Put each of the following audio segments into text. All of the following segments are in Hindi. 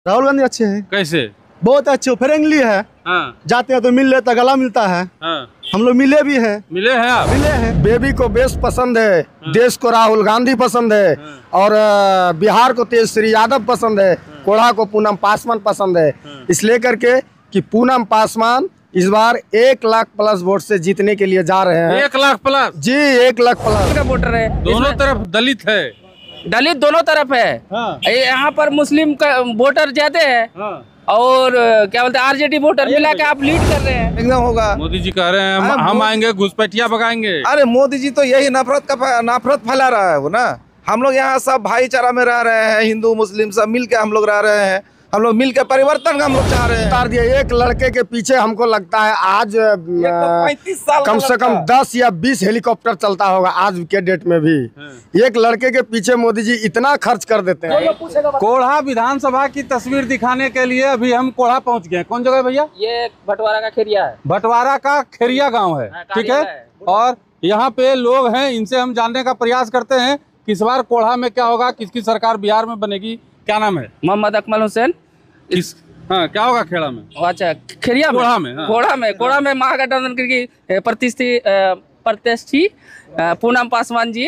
राहुल गांधी अच्छे हैं। कैसे? बहुत अच्छे, फ्रेंडली है। हाँ। जाते हैं तो मिल लेता, गला मिलता है। हाँ। हम लोग मिले भी हैं। मिले हैं आप? मिले हैं। बेबी को बेस पसंद है, हाँ। देश को राहुल गांधी पसंद है, हाँ। और बिहार को तेजश्री यादव पसंद है, कोढ़ा को पूनम पासवान पसंद है। हाँ। इसलिए करके कि पूनम पासवान इस बार 1 लाख प्लस वोट से जीतने के लिए जा रहे हैं। 1 लाख प्लस जी, 1 लाख प्लस का वोटर है। दोनों तरफ दलित है। दलित दोनों तरफ है। हाँ। यहाँ पर मुस्लिम का वोटर ज्यादा है। हाँ। और क्या बोलते हैं, आरजेडी वोटर मिला के आप लीड कर रहे हैं। एकदम होगा। मोदी जी कह रहे हैं हम आएंगे घुसपैठिया भगाएंगे। अरे मोदी जी तो यही नफरत फैला रहा है वो ना। हम लोग यहाँ सब भाईचारा में रह रहे हैं, हिंदू मुस्लिम सब मिल के हम लोग रह रहे हैं। हम लोग मिल के परिवर्तन हम लोग चाह रहे हैं। उतार दिया। एक लड़के के पीछे हमको लगता है आज 35 साल कम से कम 10 या 20 हेलीकॉप्टर चलता होगा आज के डेट में भी। एक लड़के के पीछे मोदी जी इतना खर्च कर देते हैं। कोढ़ा विधानसभा की तस्वीर दिखाने के लिए अभी हम कोढ़ा पहुंच गए। कौन जगह भैया? ये भटवारा का खेरिया है। भटवारा का खेरिया गांव है। ठीक है। और यहाँ पे लोग हैं, इनसे हम जानने का प्रयास करते हैं कि इस बार कोढ़ा में क्या होगा, किसकी सरकार बिहार में बनेगी। क्या नाम है? मोहम्मद अकमल हुसैन। हाँ, क्या होगा खेड़ा में? अच्छा, खेरिया में, कोढ़ा में, हाँ। कोढ़ा में महागठबंधन की प्रतिष्ठी पूनम पासवान जी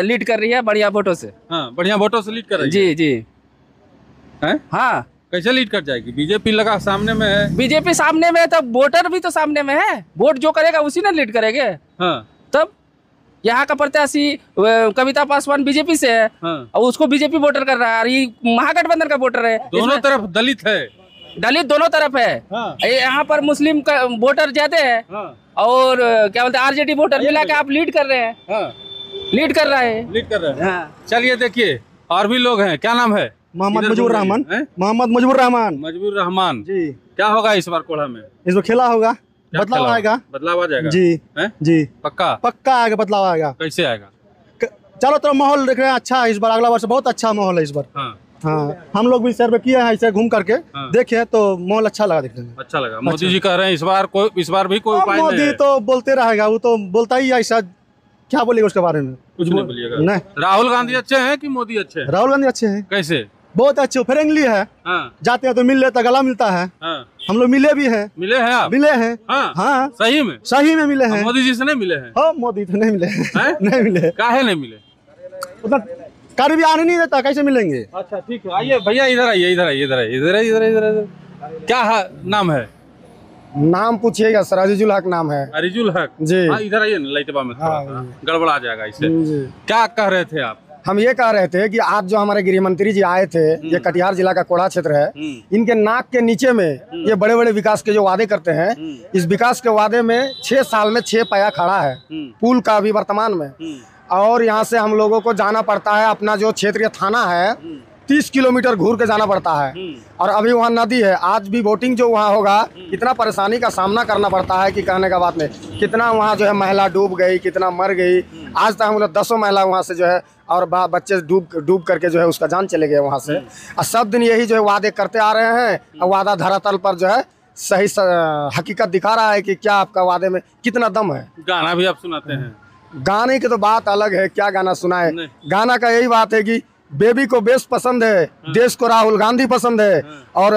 लीड कर रही है बढ़िया वोटों से। हाँ, बढ़िया वोटों से लीड कर रही है। जी जी है? हाँ। कैसे लीड कर जाएगी? बीजेपी लगा सामने में है। बीजेपी सामने में है तब वोटर भी तो सामने में है। वोट जो करेगा उसी ने लीड करेंगे। हाँ। तब यहाँ का प्रत्याशी कविता पासवान बीजेपी से है। हाँ। और उसको बीजेपी वोटर कर रहा है। ये महागठबंधन का वोटर है। दोनों तरफ दलित है। दलित दोनों तरफ है। हाँ। यहाँ पर मुस्लिम का वोटर ज्यादा है। हाँ। और क्या बोलते हैं, आरजेडी वोटर मिला के आप लीड कर रहे हैं। हाँ। लीड कर रहा है। लीड कर रहे हैं। हाँ। चलिए देखिए और भी लोग हैं। क्या नाम है? मोहम्मद मुजीबुर रहमान। मोहम्मद मुजीबुर रहमान। मुजीबुर रहमान जी। क्या होगा इस बार कोढ़ा में? इस बार खेला होगा, बदलाव आएगा। बदलाव आ जाएगा जी। है? जी, पक्का पक्का आएगा, बदलाव आएगा। कैसे आएगा? चारों तरफ माहौल देख रहे हैं अच्छा है इस बार। अगला वर्ष बहुत अच्छा माहौल है इस बार। हाँ। हाँ, हम लोग भी सर्वे किए हैं ऐसे घूम करके। हाँ। देखे तो माहौल अच्छा लगा देखने में। अच्छा लगा। मोदी जी कह रहे हैं इस बार भी कोई उपाय नहीं मोदी है। तो बोलते रहेगा, वो तो बोलता ही है ऐसा। क्या बोलेगा उसके बारे में? कुछ नहीं बोलिएगा। नहीं। राहुल गांधी अच्छे हैं कि मोदी अच्छे हैं? राहुल गांधी अच्छे हैं। कैसे? बहुत अच्छे, फ्रेंडली है। हाँ। जाते हैं तो मिल लेता, गला मिलता है। हाँ। हम लोग मिले भी हैं। मिले हैं आप? मिले हैं। हाँ। हाँ, सही में? सही में मिले हैं। मोदी जी से नहीं मिले हैं? हाँ, मोदी तो नहीं मिले हैं। हैं? नहीं मिले। काहे नहीं मिले? उतना कार भी आने नहीं देता, कैसे मिलेंगे? अच्छा ठीक है, आइए भैया, इधर आइए, इधर आइए, इधर आइए, इधर आइए, इधर इधर इधर। क्या नाम है? नाम पूछिएगा सर, अजीजुल हक नाम है। अरिजुल हक जी। हाँ, इधर आइए ना, लाइटबा में थोड़ा सा गड़बड़ा जाएगा इससे। जी। क्या कह रहे थे आप? हम ये कह रहे थे कि आज जो हमारे गृह मंत्री जी आए थे, ये कटिहार जिला का कोढ़ा क्षेत्र है, इनके नाक के नीचे में ये बड़े बड़े विकास के जो वादे करते हैं, इस विकास के वादे में 6 साल में 6 पाया खड़ा है पुल का अभी वर्तमान में। और यहाँ से हम लोगों को जाना पड़ता है, अपना जो क्षेत्रीय थाना है 30 किलोमीटर घूर के जाना पड़ता है। और अभी वहाँ नदी है। आज भी वोटिंग जो वहाँ होगा, इतना परेशानी का सामना करना पड़ता है कि कहने का बात नहीं। कितना वहाँ जो है महिला डूब गई, कितना मर गई। आज तक हम लोग 10 महिला वहाँ से जो है, और बच्चे डूब करके जो है उसका जान चले गए वहाँ से। और सब दिन यही जो है वादे करते आ रहे हैं, और वादा धरातल पर जो है सही हकीकत दिखा रहा है कि क्या आपका वादे में कितना दम है। गाना भी आप सुनाते हैं? गाने की तो बात अलग है, क्या गाना सुनाए। गाना का यही बात है कि बेबी को बेस पसंद है, देश को राहुल गांधी पसंद है, और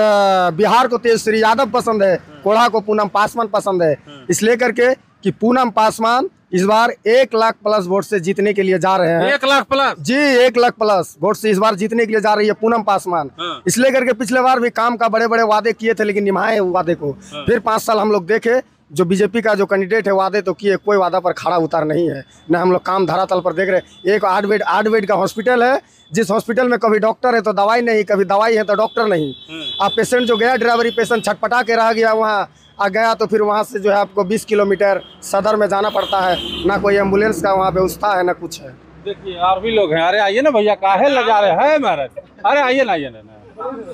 बिहार को तेजश्री यादव पसंद है, कोढ़ा को पूनम पासवान पसंद है। इसलिए करके कि पूनम पासवान इस बार 1 लाख प्लस वोट से जीतने के लिए जा रहे हैं। 1 लाख प्लस? जी, 1 लाख प्लस वोट से इस बार जीतने के लिए जा रही है पूनम पासवान। इसलिए करके पिछले बार भी काम का बड़े बड़े वादे किए थे, लेकिन निभाए वादे को। फिर 5 साल हम लोग देखे, जो बीजेपी का जो कैंडिडेट है वादे तो किए, कोई वादा पर खड़ा उतार नहीं है। न हम लोग काम धरातल पर देख रहे। एक 8 बेड का हॉस्पिटल है, जिस हॉस्पिटल में कभी डॉक्टर है तो दवाई नहीं, कभी दवाई है तो डॉक्टर नहीं। अब पेशेंट जो गया, ड्राइवरी पेशेंट छटपटा के रह गया वहाँ, आ गया तो फिर वहाँ से जो है आपको 20 किलोमीटर सदर में जाना पड़ता है। ना कोई एम्बुलेंस का वहाँ व्यवस्था है, ना कुछ है। देखिए और भी लोग हैं। अरे आइए ना भैया, काहे लजा रहे हैं महाराज? अरे आइए ना, आइए ना,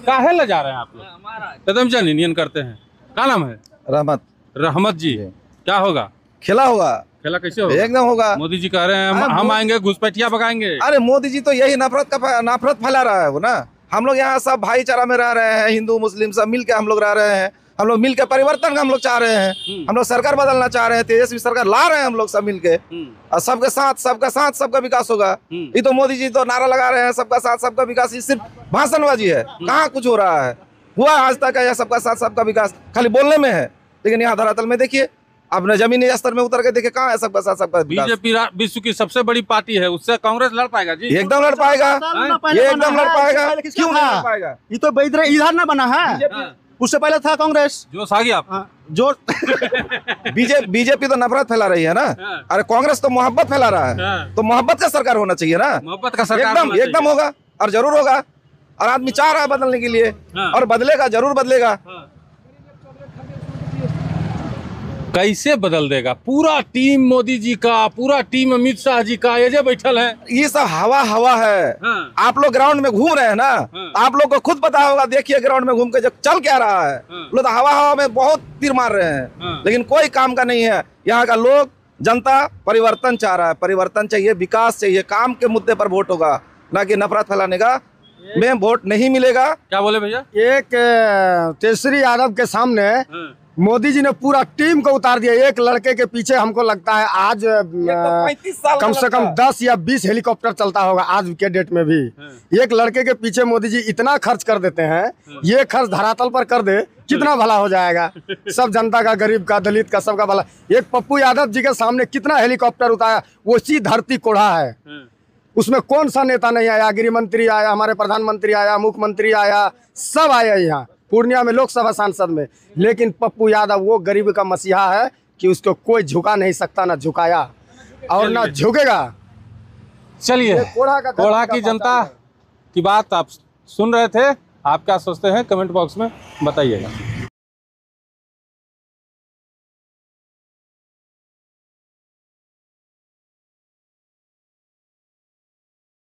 काहे लजा रहे हैं आप लोग? कदम चलिए करते हैं। क्या नाम है? रहमत। रहमत जी। क्या होगा? खेला होगा। खेला कैसे होगा? एकदम होगा। मोदी जी कह रहे हैं हम आएंगे घुसपैठिया भगाएंगे। अरे मोदी जी तो यही नफरत फैला रहा है वो ना। हम लोग यहाँ सब भाईचारा में रह रहे हैं, हिंदू मुस्लिम सब मिल के हम लोग रह रहे हैं। हम लोग मिल के परिवर्तन हम लोग चाह रहे हैं। हम लोग सरकार बदलना चाह रहे हैं, तेजस्वी सरकार ला रहे हैं हम लोग सब मिल के। और सबका साथ सबका विकास होगा। ये तो मोदी जी तो नारा लगा रहे हैं सबका साथ सबका विकास। ये सिर्फ भाषणबाजी है, कहाँ कुछ हो रहा है? हुआ आज तक है सबका साथ सबका विकास? खाली बोलने में है, लेकिन यहाँ धरातल में देखिए, आपने जमीनी स्तर में उतर के देखे कहाँ है सबका साथ सबका विकास? बीजेपी विश्व की सबसे बड़ी पार्टी है, उससे कांग्रेस लड़ पाएगा जी? एकदम लड़ पाएगा, ये एकदम लड़ पाएगा। क्यों नहीं लड़ पाएगा? ये तो इधर ना बना है, उससे पहले था कांग्रेस। जोश आ गया आप? जो बीजेपी तो नफरत फैला रही है ना, अरे कांग्रेस तो मोहब्बत फैला रहा है, तो मोहब्बत का सरकार होना चाहिए ना, मोहब्बत का सरकार एकदम होना एकदम होगा और जरूर होगा, और आदमी चाह रहा है बदलने के लिए, और बदलेगा, जरूर बदलेगा। कैसे बदल देगा? पूरा टीम मोदी जी का, पूरा टीम अमित शाह जी का ये बैठल है। ये सब हवा है। आप लोग ग्राउंड में घूम रहे हैं ना, आप लोग को खुद पता होगा, देखिए ग्राउंड में घूम के जब चल क्या रहा है, लोग तो हवा में बहुत तीर मार रहे हैं, लेकिन कोई काम का नहीं है। यहाँ का लोग, जनता परिवर्तन चाह रहा है, परिवर्तन चाहिए, विकास चाहिए, काम के मुद्दे पर वोट होगा, ना कि नफरत फैलाने का में वोट नहीं मिलेगा। क्या बोले भैया? एक तेजस्वी यादव के सामने मोदी जी ने पूरा टीम को उतार दिया। एक लड़के के पीछे हमको लगता है आज कम से कम 10 या 20 हेलीकॉप्टर चलता होगा आज के डेट में भी। एक लड़के के पीछे मोदी जी इतना खर्च कर देते हैं, ये खर्च धरातल पर कर दे, कितना भला हो जाएगा, सब जनता का, गरीब का, दलित का, सबका भला। एक पप्पू यादव जी के सामने कितना हेलीकॉप्टर उतारा, वो सी धरती कोढ़ा है, उसमें कौन सा नेता नहीं आया? गृह मंत्री आया, हमारे प्रधानमंत्री आया, मुख्यमंत्री आया, सब आया यहाँ पूर्णिया में, लोकसभा सांसद में। लेकिन पप्पू यादव वो गरीब का मसीहा है कि उसको कोई झुका नहीं सकता, ना झुकाया और ना झुकेगा। चलिए, कोढ़ा की जनता की बात आप सुन रहे थे, आप क्या सोचते हैं कमेंट बॉक्स में बताइएगा।